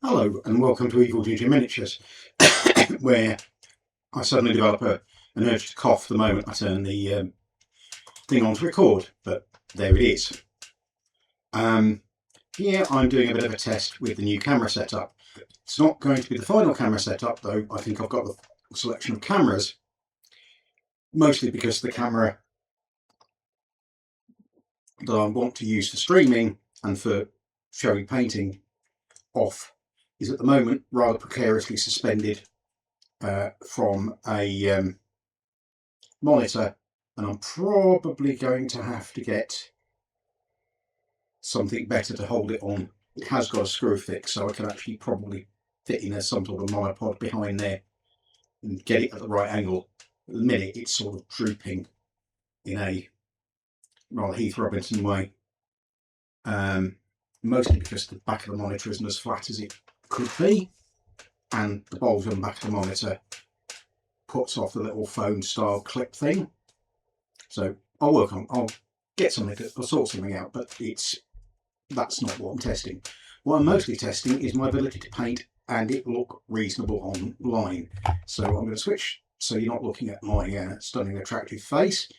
Hello and welcome to EvilGinger Miniatures, where I suddenly develop an urge to cough the moment I turn the thing on to record, but there it is. Here I'm doing a bit of a test with the new camera setup. It's not going to be the final camera setup though. I think I've got the selection of cameras, mostly because the camera that I want to use for streaming and for showing painting off is at the moment rather precariously suspended from a monitor, and I'm probably going to have to get something better to hold it on. It has got a screw fix, so I can actually probably fit in some sort of monopod behind there and get it at the right angle. At the minute it's sort of drooping in a rather Heath Robinson way, mostly because the back of the monitor isn't as flat as it could be, and the bulge on the back of the monitor puts off the little phone style clip thing. So I'll get something, I'll sort something out, but that's not what I'm testing. What I'm mostly testing is my ability to paint and it look reasonable online. So I'm going to switch so you're not looking at my stunning attractive face,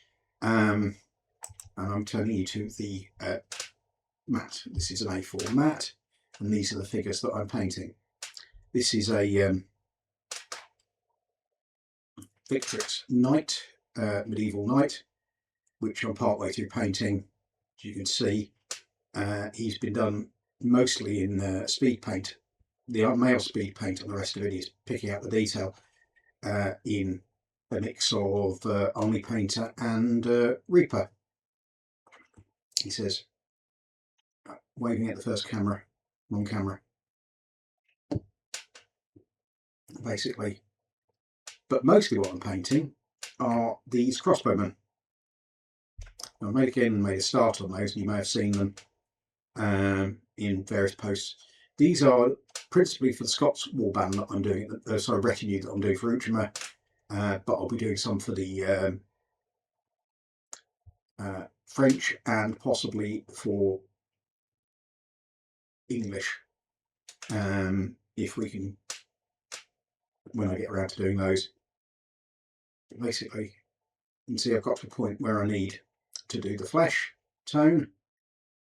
and I'm turning you to the matte. This is an A4 matte, and these are the figures that I'm painting. This is a Victrix Knight, medieval knight, which I'm partway through painting. As you can see, he's been done mostly in speed paint, the male speed paint, and the rest of it is picking out the detail in a mix of Omni Painter and Reaper. He says, waving at the first camera, wrong camera, basically. But mostly what I'm painting are these crossbowmen. I've made a start on those, and you may have seen them in various posts. These are principally for the Scots warband that I'm doing, retinue that I'm doing for Outremer, but I'll be doing some for the French and possibly for English, if we can, when I get around to doing those. Basically, you can see I've got to a point where I need to do the flesh tone,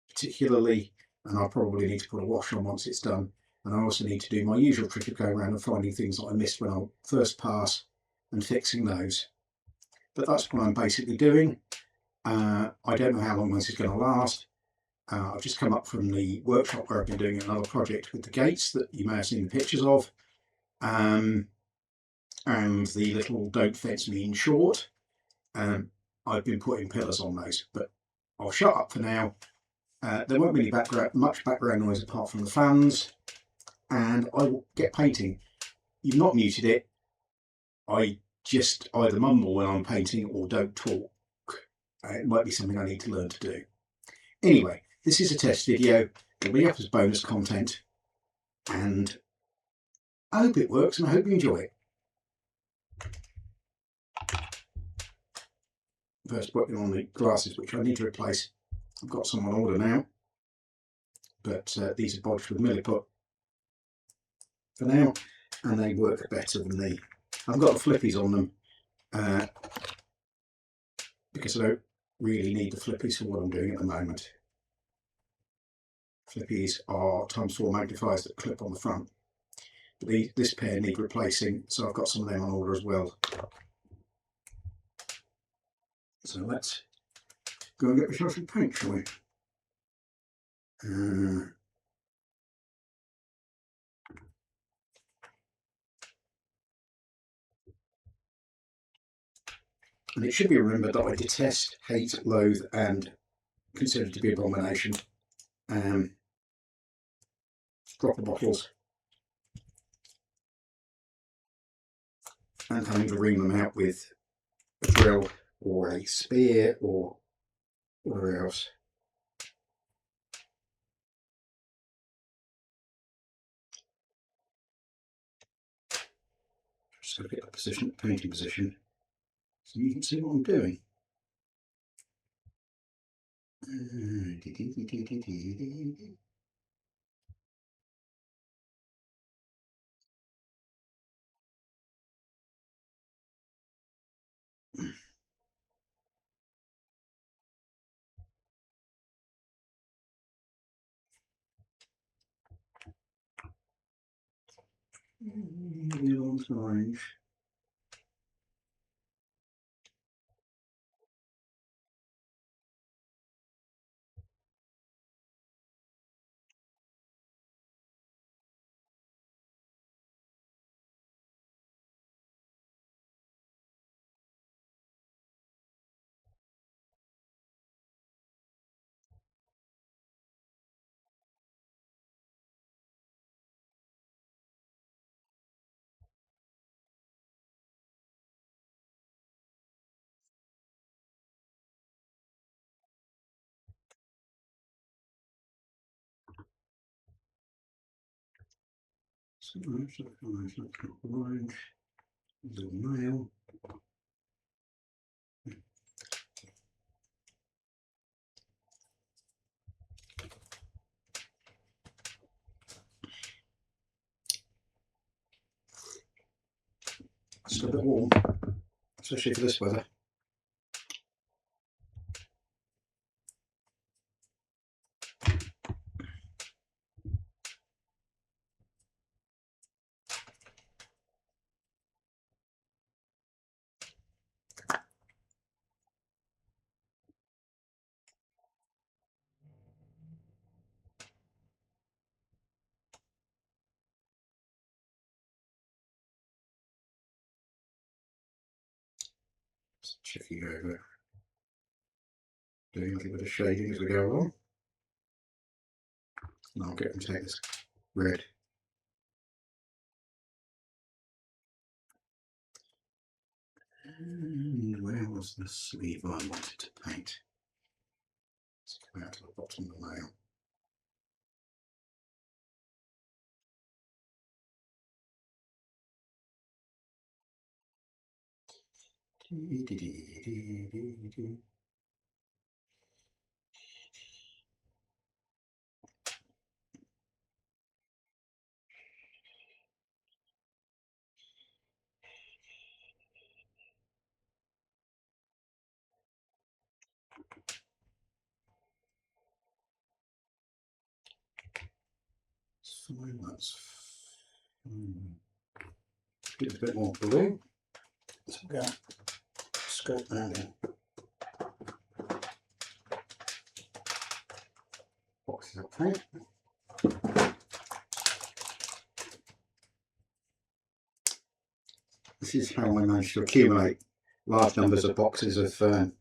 particularly, and I'll probably need to put a wash on once it's done. And I also need to do my usual trick of going around and finding things that I missed when I first pass and fixing those. But that's what I'm basically doing. I don't know how long this is going to last. I've just come up from the workshop where I've been doing another project with the gates that you may have seen pictures of, and the little don't fence me in short. I've been putting pillars on those, but I'll shut up for now. There won't be much background noise apart from the fans, and I will get painting. You've not muted it. I just either mumble when I'm painting or don't talk. It might be something I need to learn to do. Anyway, this is a test video. It'll be up as bonus content, and I hope it works and I hope you enjoy it. First, working on the glasses, which I need to replace. I've got some on order now, but these are bodged with milliput for now, and they work better than the. I've got the flippies on them because I don't really need the flippies for what I'm doing at the moment. Flippies are ×4 magnifiers that clip on the front, but this pair need replacing, so I've got some of them on order as well. So let's go and get myself some paint, shall we? And it should be remembered that I detest, hate, loathe, and consider it to be abomination dropper bottles and having to ream them out with a drill or a spear or whatever else. Just got to get the painting position, so you can see what I'm doing. Orange. Orange. Little nail. Still a bit warm, especially for this weather. Just checking over, doing a little bit of shading as we go along. And I'll get and take this red. And where was the sleeve I wanted to paint? Let's come out to the bottom of the nail. Fine, that's fine. Get a bit more blue. So we're going to scope that in. Boxes of paint. This is how I managed to accumulate large numbers of boxes of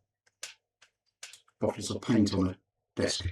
bottles of paint on a desk.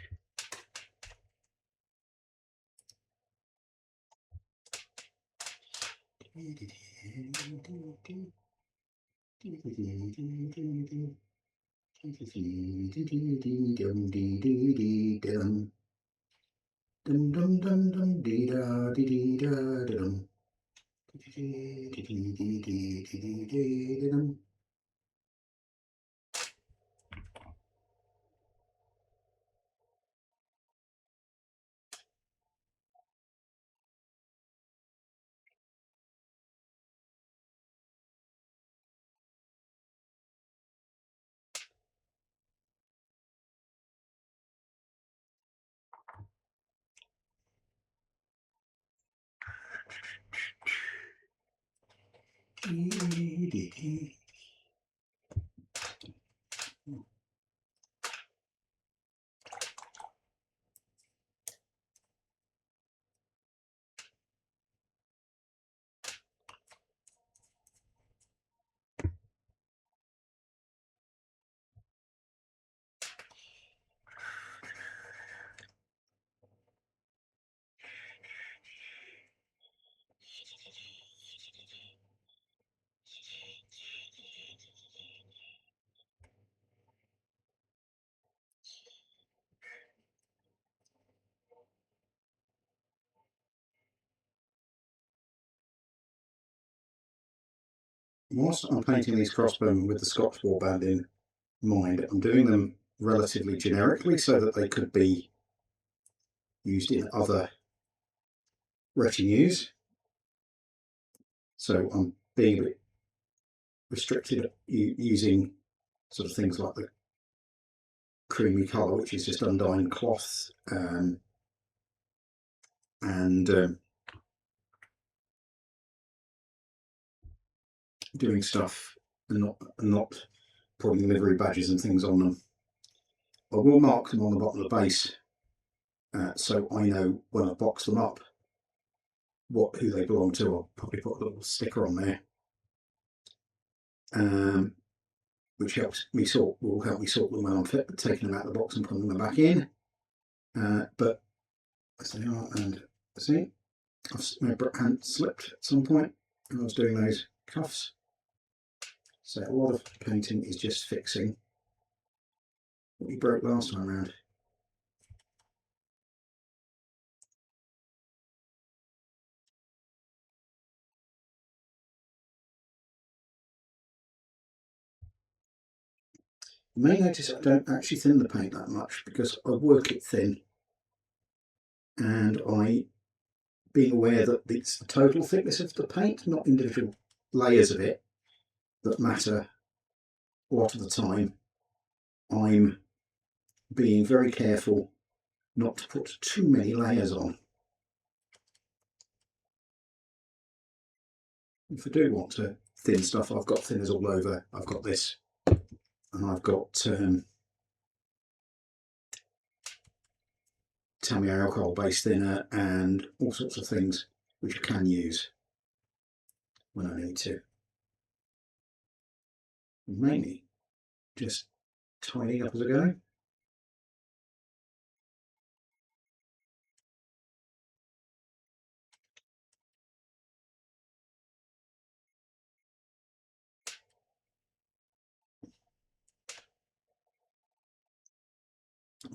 Whilst I'm painting these crossbow with the Scotch warband in mind, I'm doing them relatively generically so that they could be used in other retinues. So I'm being a bit restricted using sort of things like the creamy colour, which is just undying cloth, and doing stuff and not putting livery badges and things on them. I will mark them on the bottom of the base so I know when I box them up who they belong to. I'll probably put a little sticker on there, which will help me sort them when I'm taking them out of the box and putting them back in. But as they are, and see, my hand slipped at some point when I was doing those cuffs. So a lot of painting is just fixing what we broke last time around. You may notice I don't actually thin the paint that much because I work it thin, and being aware that it's the total thickness of the paint, not individual layers of it, that matter a lot of the time. I'm being very careful not to put too many layers on. If I do want to thin stuff, I've got thinners all over. I've got this, and I've got Tamiya alcohol based thinner and all sorts of things which I can use when I need to. Mainly just tidying up as I go.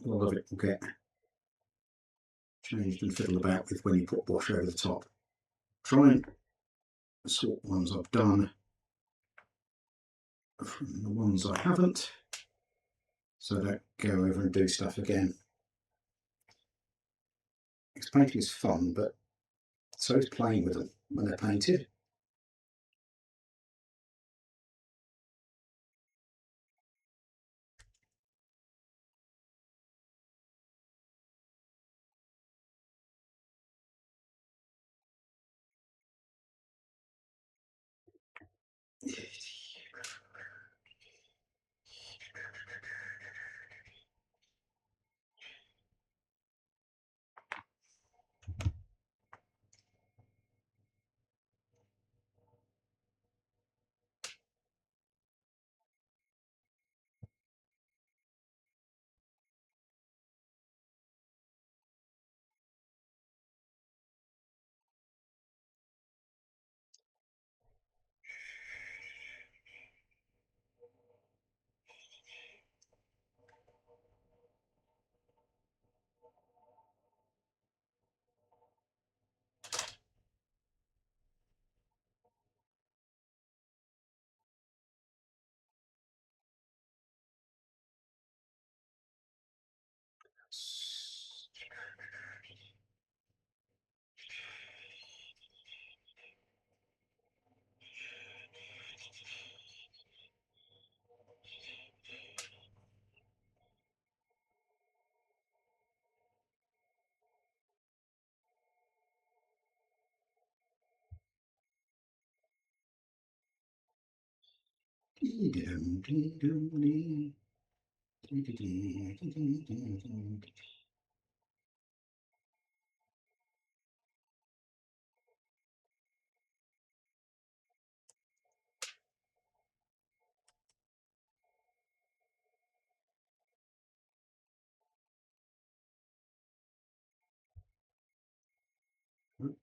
A lot of it will get changed and fiddled about with when you put wash over the top. Try and sort the ones I've done from the ones I haven't, so I don't go over and do stuff again. Because painting is fun, but so is playing with them when they're painted.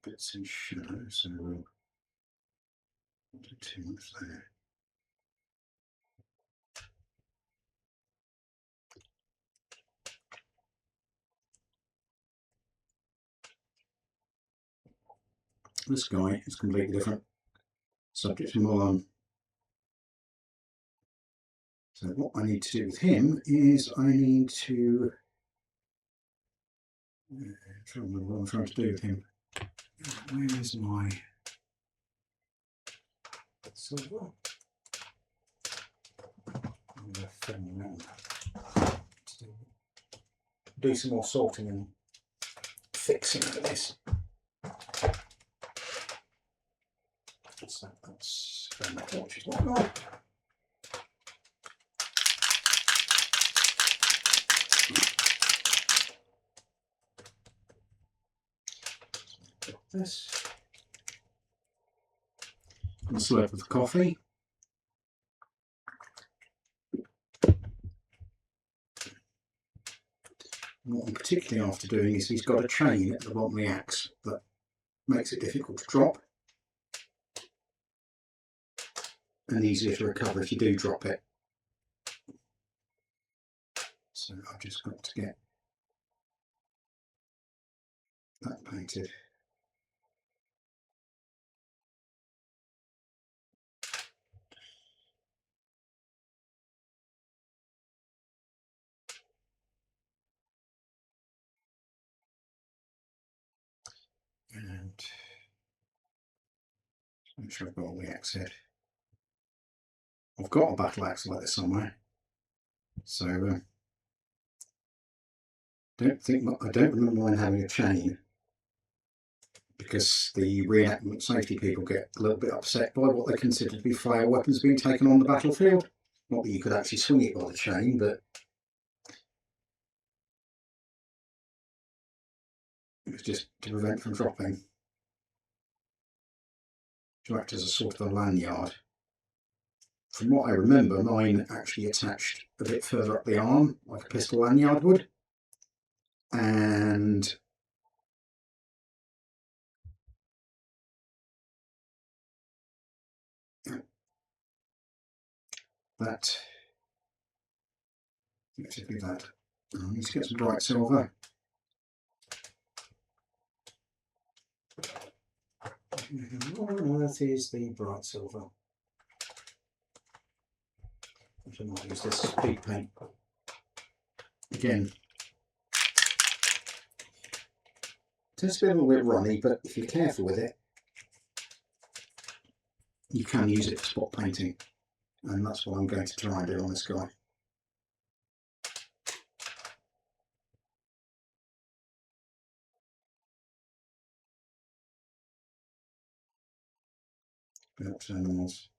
Bits in shadow, so we'll not do too much there. This guy is completely different subject from all on. So what I need to do with him is I need to try and remember what I'm trying to do with him. Where's my silver? I'm going to film around. Do some more sorting and fixing of this. So that's Spend that watch is what gone. This. And a slurp of coffee. What I'm particularly after doing is he's got a chain at the bottom of the axe that makes it difficult to drop and easier to recover if you do drop it. So I've just got to get that painted. And make sure I've got all the axe head. I've got a battle axe like this somewhere, so I don't remember mine having a chain, because the reenactment safety people get a little bit upset by what they consider to be flail weapons being taken on the battlefield. Not that you could actually swing it by the chain, but it was just to prevent from dropping. To act as a sort of a lanyard. From what I remember, mine actually attached a bit further up the arm, like a pistol lanyard would, and that, basically that. I need to get some bright silver. What on earth is the bright silver? I might use this speed paint. Again, it tends to be a little bit runny, but if you're careful with it, you can use it for spot painting, and that's what I'm going to try and do on this guy. Perhaps animals.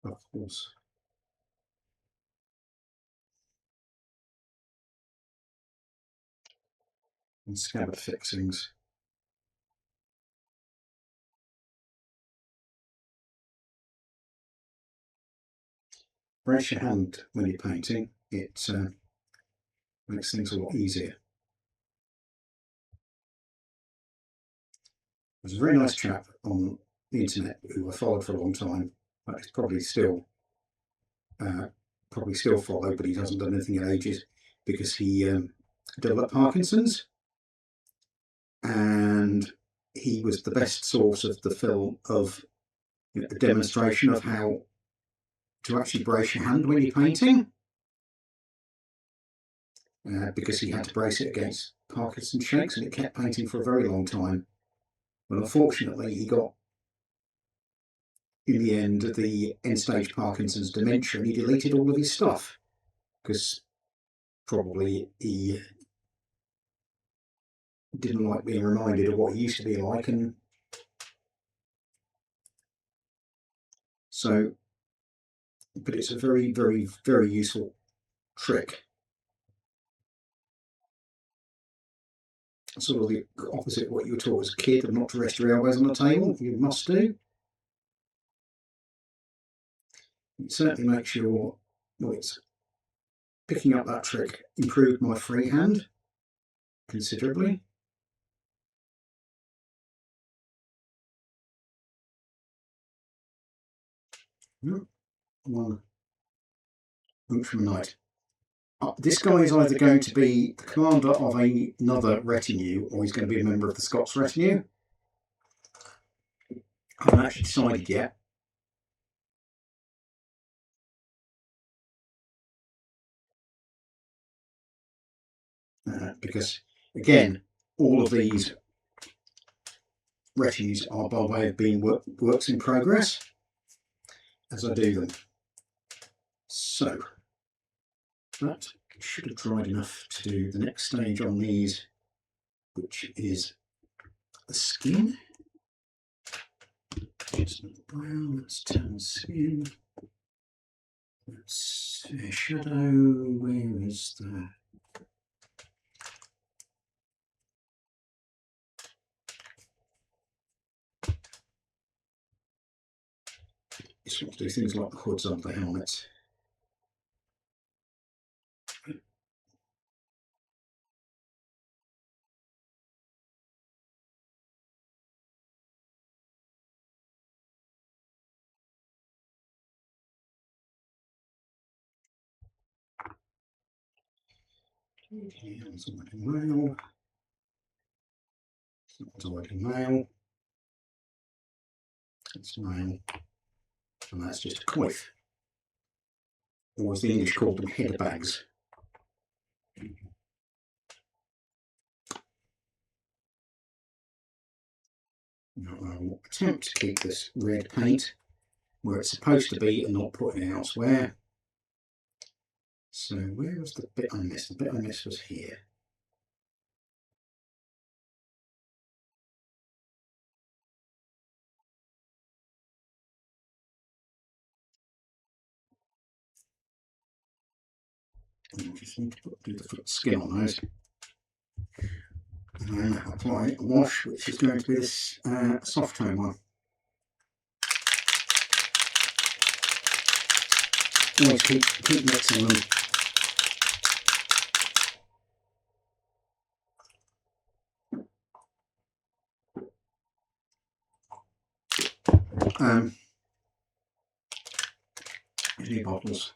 Of course. And scabbard fixings. Brace your hand when you're painting, it makes things a lot easier. There's a very nice chap on the internet who I followed for a long time, but he's probably still followed, but he hasn't done anything in ages because he developed Parkinson's, and he was the best source of the film of the demonstration of how to actually brace your hand when you're painting, because he had to brace it against Parkinson's shakes, and it kept painting for a very long time. But unfortunately, he got, in the end, the end-stage Parkinson's dementia, and he deleted all of his stuff because probably he didn't like being reminded of what he used to be like, and so, but it's a very, very, very useful trick. Sort of the opposite of what you were taught as a kid, of not to rest your elbows on the table. You must do. It certainly makes your, well, it's picking up that trick improved my freehand considerably. One root from the night. This guy is either going to be the commander of another retinue, or he's going to be a member of the Scots retinue. I haven't actually decided yet. Because, again, all of these retinues are by way of being works in progress as I do them. So, that should have dried enough to do the next stage on these which is the skin. Just brown, let's turn skin. Let's shadow, where is the... It's got to do things like the hoods under the helmets. It's already male. It's already male. It's male. And that's just a coif. Or as the English called them, header bags. Now I will attempt to keep this red paint where it's supposed to be and not put it elsewhere. So where was the bit I missed? The bit I missed was here. I just need to do the skin on those. And then apply a wash, which is going to be this soft tone one. Always keep mixing them. Any bottles.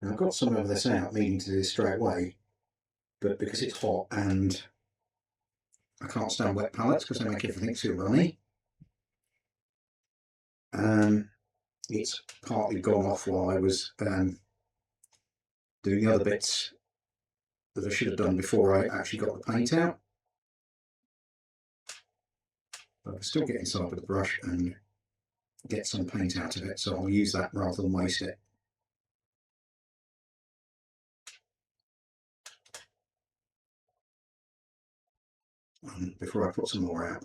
Now I've got some of this out, meaning to do this straight away, but because it's hot and I can't stand wet palettes because they make everything too runny, it's partly gone off while I was doing the other bits that I should have done before I actually got the paint out. But I can still get inside with the brush and get some paint out of it, so I'll use that rather than waste it. Before I put some more out.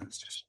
That's just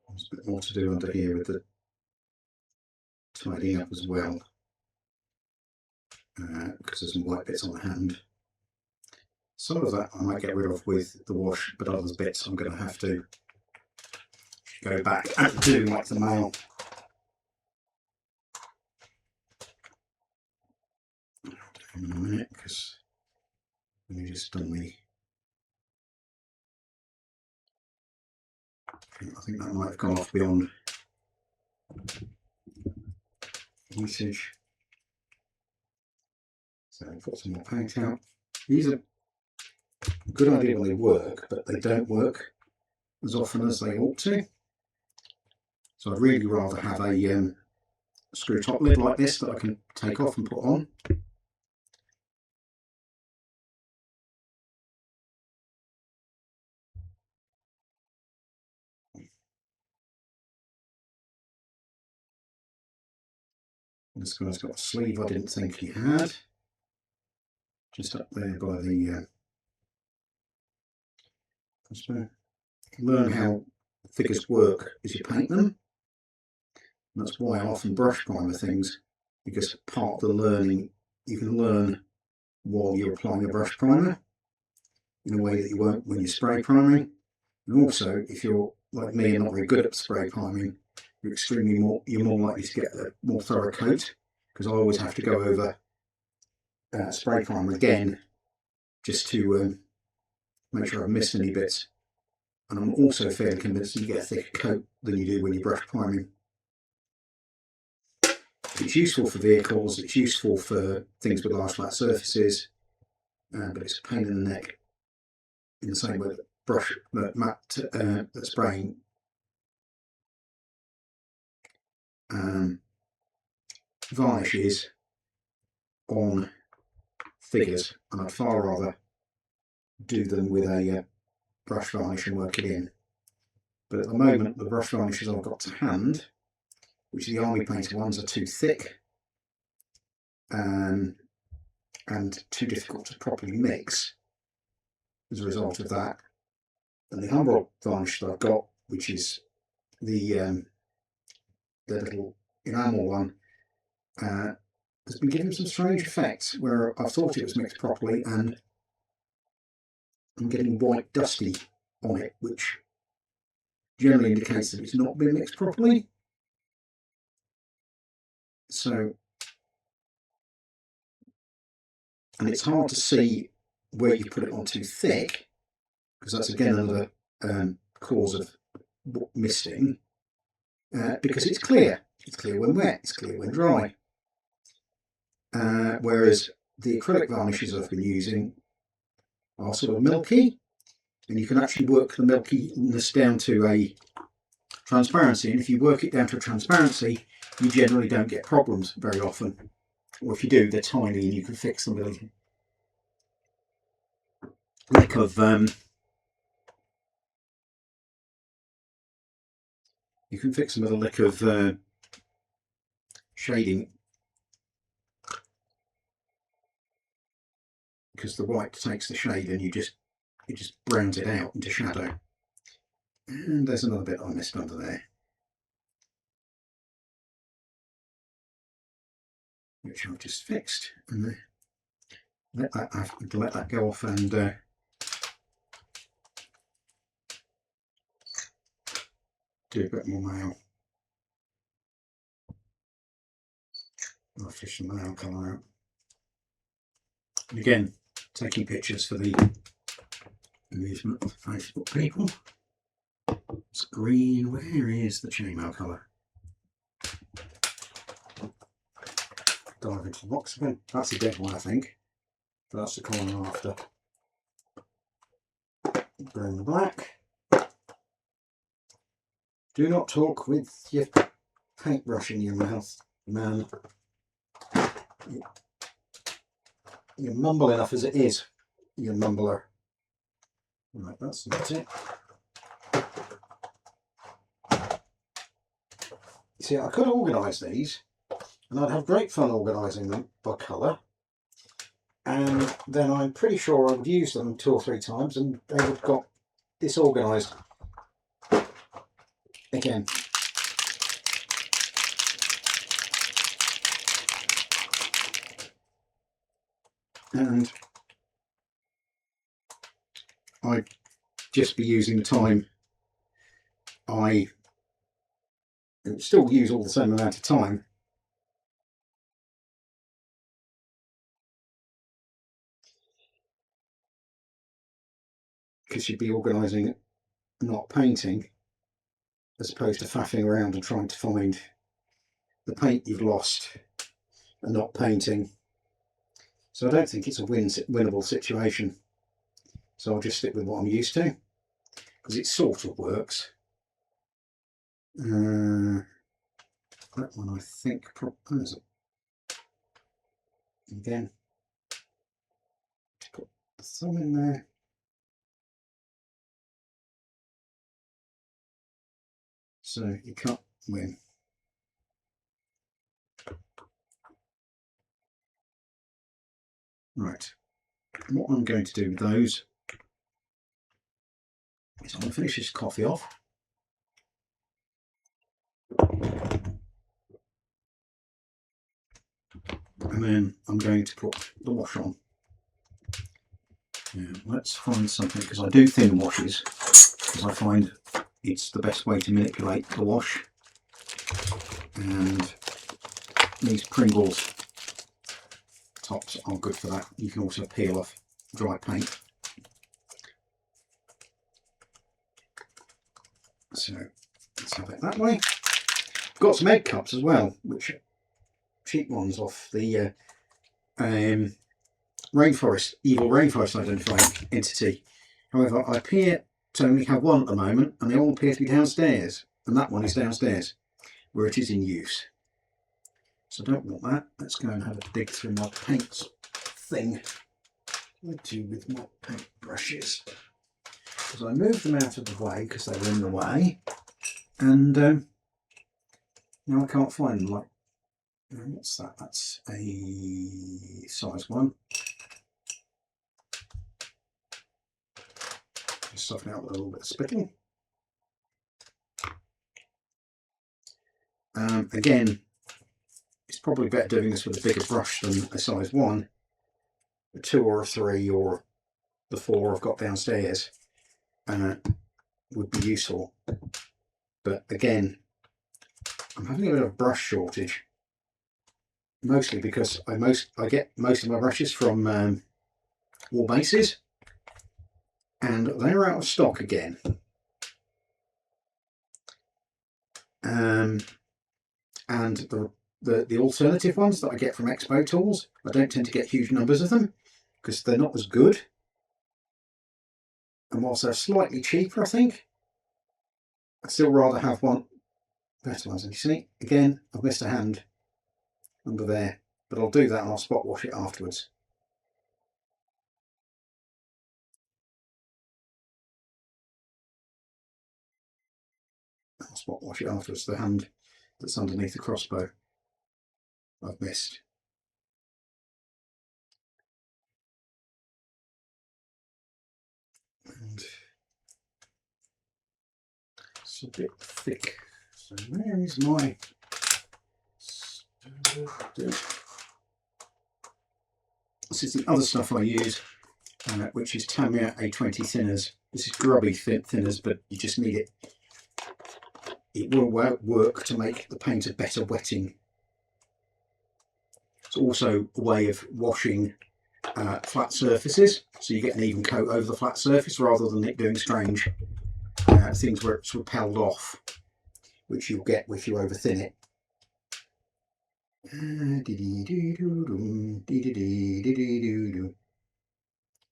there's a bit more to do under here with the tidying up as well, because there's some white bits on the hand. Some of that I might get rid of with the wash, but other bits I'm going to have to go back and do like the male. In a minute, because we just done the... I think that might have gone off beyond usage. So I'll put some more paint out. These are a good idea when they work, but they don't work as often as they ought to. So I'd really rather have a screw top lid like this that I can take off and put on. This guy's got a sleeve I didn't think he had. Just up there by the... learn how figures work as you paint them. And that's why I often brush primer things, because part of the learning, you can learn while you're applying a brush primer in a way that you won't when you're spray priming. And also, if you're like me and not very good at spray priming, you're more likely to get a more thorough coat, because I always have to go over spray primer again just to make sure I've missed any bits. And I'm also fairly convinced that you get a thicker coat than you do when you brush priming. It's useful for vehicles, it's useful for things with large flat surfaces, but it's a pain in the neck in the same way that spraying varnishes on figures, and I'd far rather do them with a brush varnish and work it in. But at the moment, the brush varnishes I've got to hand, which are the Army Painter ones, are too thick and too difficult to properly mix as a result of that. And the Humbrol varnish that I've got, which is the little enamel one, has been giving some strange effects where I thought it was mixed properly and I'm getting white dusty on it, which generally indicates that it's not been mixed properly. So, and it's hard to see where you put it on too thick, because that's again another cause of misting, because it's clear. It's clear when wet, it's clear when dry. Whereas the acrylic varnishes I've been using are sort of milky, and you can actually work the milkiness down to a transparency, and if you work it down to a transparency, you generally don't get problems very often. Or if you do, they're tiny and you can fix them with a lick of shading, because the white takes the shade and it just browns it out into shadow. And there's another bit I missed under there, which I've just fixed, and I have to let that go off and do a bit more mail. I'll fish the mail colour out. And again, taking pictures for the amusement of Facebook people. It's green. Where is the chainmail colour? Dive into the box again. That's a dead one, I think. That's the colour I'm after. Burn the black. Do not talk with your paintbrush in your mouth, man. You mumble enough as it is, you mumbler. Right, that's not it. You see, I could organise these, and I'd have great fun organising them by colour, and then I'm pretty sure I would use them 2 or 3 times and they would have got disorganised again. And I'd just be using the time I would still use all the same amount of time, because you'd be organising, not painting, as opposed to faffing around and trying to find the paint you've lost and not painting. So I don't think it's a winnable situation. So I'll just stick with what I'm used to, because it sort of works. That one I think again, put the thumb in there. So you can't win. Right, what I'm going to do with those is I'm going to finish this coffee off. And then I'm going to put the wash on. Yeah, let's find something, because I do thin washes, because I find it's the best way to manipulate the wash. And these Pringles tops are good for that. You can also peel off dry paint. So let's have it that way. Got some egg cups as well, which are cheap ones off the rainforest, evil rainforest identifying entity. However, I appear to only have one at the moment, and they all appear to be downstairs, and that one is downstairs where it is in use. So I don't want that. Let's go and have a dig through my paints thing. What I do with my paint brushes, because I moved them out of the way because they were in the way, and now I can't find them. Like, what's that? That's a size 1. Just soften out with a little bit of spittle. Again, it's probably better doing this with a bigger brush than a size 1. A 2 or a 3 or the 4 I've got downstairs would be useful. But again, I'm having a bit of a brush shortage, mostly because I get most of my brushes from War Bases, and they're out of stock again. And the alternative ones that I get from Expo Tools, I don't tend to get huge numbers of them because they're not as good. And whilst they're slightly cheaper, I think, I'd still rather have one better ones. And you see, again, I've missed a hand under there, but I'll do that and I'll spot wash it afterwards. I'll spot wash it afterwards. The hand that's underneath the crossbow I've missed. And it's a bit thick. So where is my... This is the other stuff I use, which is Tamiya A20 thinners. This is grubby thinners, but you just need it. It will work to make the paint a better wetting. It's also a way of washing flat surfaces, so you get an even coat over the flat surface rather than it doing strange things where it's repelled off, which you'll get if you over thin it.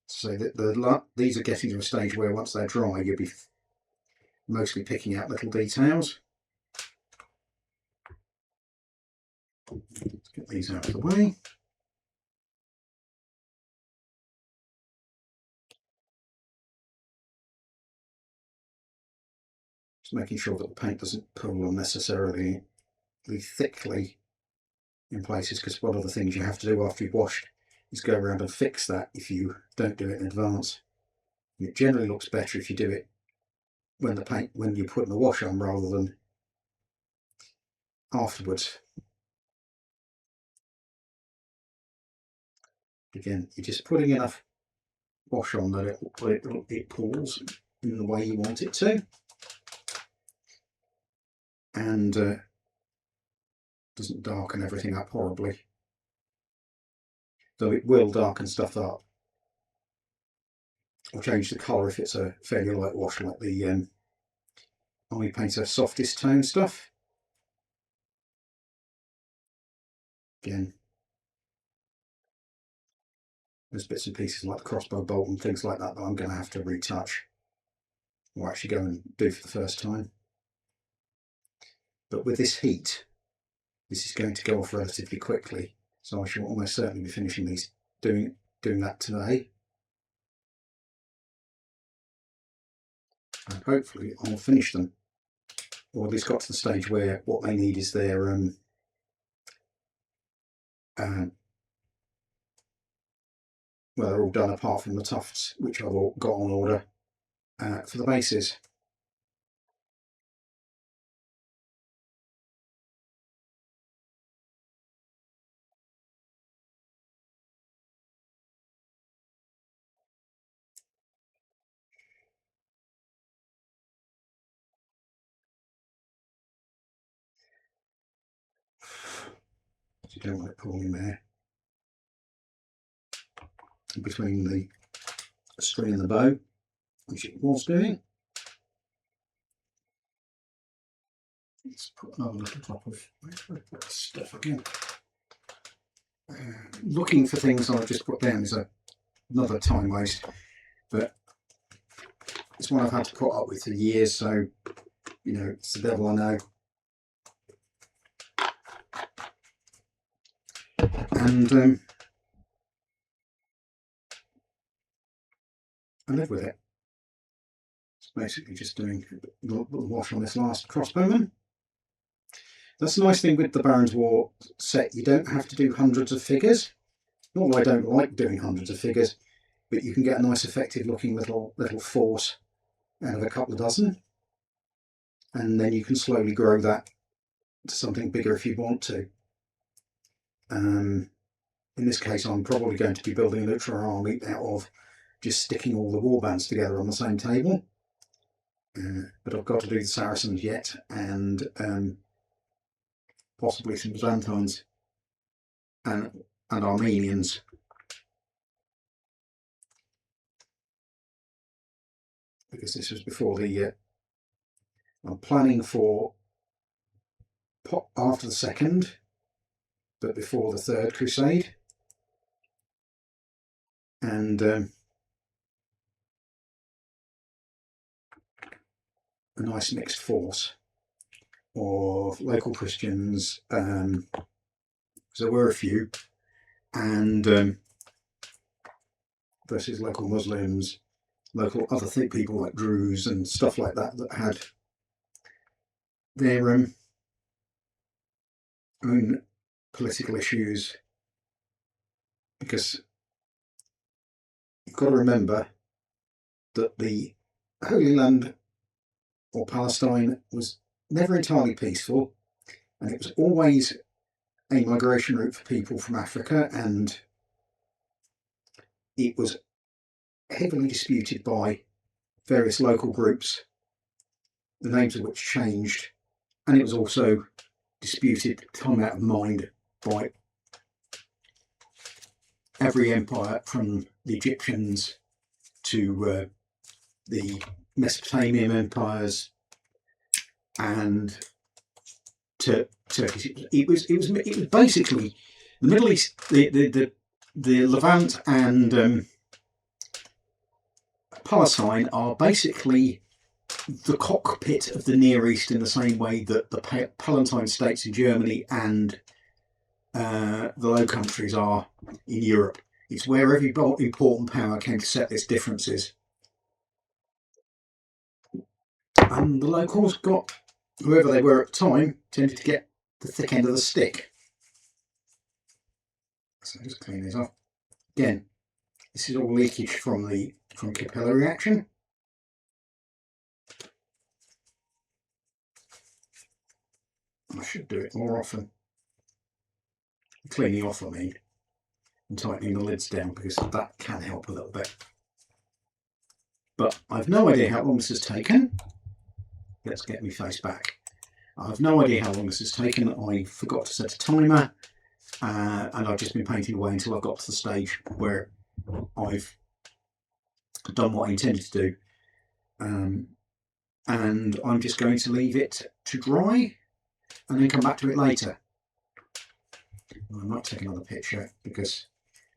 So these are getting to a stage where once they're dry, you'll be mostly picking out little details. Let's get these out of the way. Just making sure that the paint doesn't pull unnecessarily thickly in places, because one of the things you have to do after you've washed is go around and fix that if you don't do it in advance. And it generally looks better if you do it when you're putting the wash on rather than afterwards. Again, you're just putting enough wash on that it pulls in the way you want it to, and doesn't darken everything up horribly, though it will darken stuff up or change the colour if it's a fairly light wash, like the Army Painter softest tone stuff. Again, there's bits and pieces like the crossbow bolt and things like that I'm going to have to retouch or actually go and do for the first time. But with this heat, this is going to go off relatively quickly, so I shall almost certainly be finishing these, doing that today. And hopefully I'll finish them, or at least got to the stage where what they need is their well, they're all done apart from the tufts, which I've all got on order for the bases. You don't want it pulling there between the string and the bow, which it was doing. Let's put another little top of stuff again. Looking for things I've just put down is another time waste, but it's one I've had to put up with for years, so you know, it's the devil I know. And I live with it. It's basically just doing a little wash on this last crossbowman. That's the nice thing with the Baron's War set, you don't have to do hundreds of figures. Not that I don't like doing hundreds of figures, but you can get a nice effective looking little force out of a couple of dozen, and then you can slowly grow that to something bigger if you want to. In this case, I'm probably going to be building an ultra army out of just sticking all the warbands together on the same table. But I've got to do the Saracens yet, and possibly some Byzantines and Armenians. Because this was before the... I'm planning for after the second, but before the third crusade. And a nice mixed force of local Christians, because there were a few, and versus local Muslims, local other people like Druze and stuff like that that had their own political issues. Because you've got to remember that the Holy Land or Palestine was never entirely peaceful, and it was always a migration route for people from Africa, and it was heavily disputed by various local groups, the names of which changed, and it was also disputed time out of mind by every empire from the Egyptians to the Mesopotamian empires and to Turkey. It was basically the Middle East, the Levant and Palestine are basically the cockpit of the Near East in the same way that the Palatine states in Germany and the Low Countries are in Europe. It's where every important power came to set its differences. And the locals got, whoever they were at the time, tended to get the thick end of the stick. So just clean these off. Again, this is all leakage from capillary action. I should do it more often. Cleaning off, I mean, and tightening the lids down, because that can help a little bit. But I've no idea how long this has taken. Let's get my face back. I have no idea how long this has taken. I forgot to set a timer, and I've just been painting away until I've got to the stage where I've done what I intended to do. And I'm just going to leave it to dry and then come back to it later. I might take another picture because,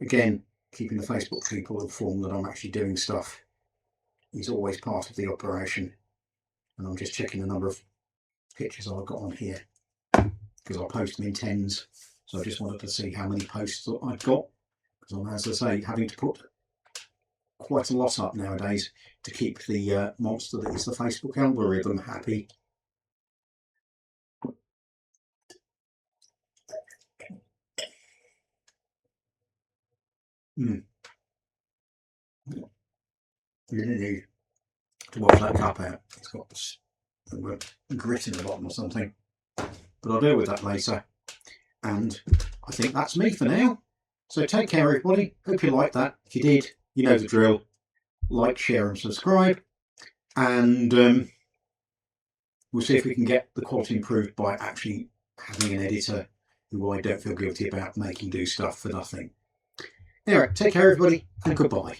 again, keeping the Facebook people informed that I'm actually doing stuff is always part of the operation. And I'm just checking the number of pictures I've got on here because I'll post them in tens. So I just wanted to see how many posts that I've got, because I'm, as I say, having to put quite a lot up nowadays to keep the monster that is the Facebook algorithm happy. You didn't need to wash that cup out. It's got grit in the bottom or something. But I'll deal with that later. And I think that's me for now. So take care, everybody. Hope you liked that. If you did, you know the drill. Like, share and subscribe. And we'll see if we can get the quality improved by actually having an editor who I don't feel guilty about making do stuff for nothing. Anyway, take care, everybody, and goodbye.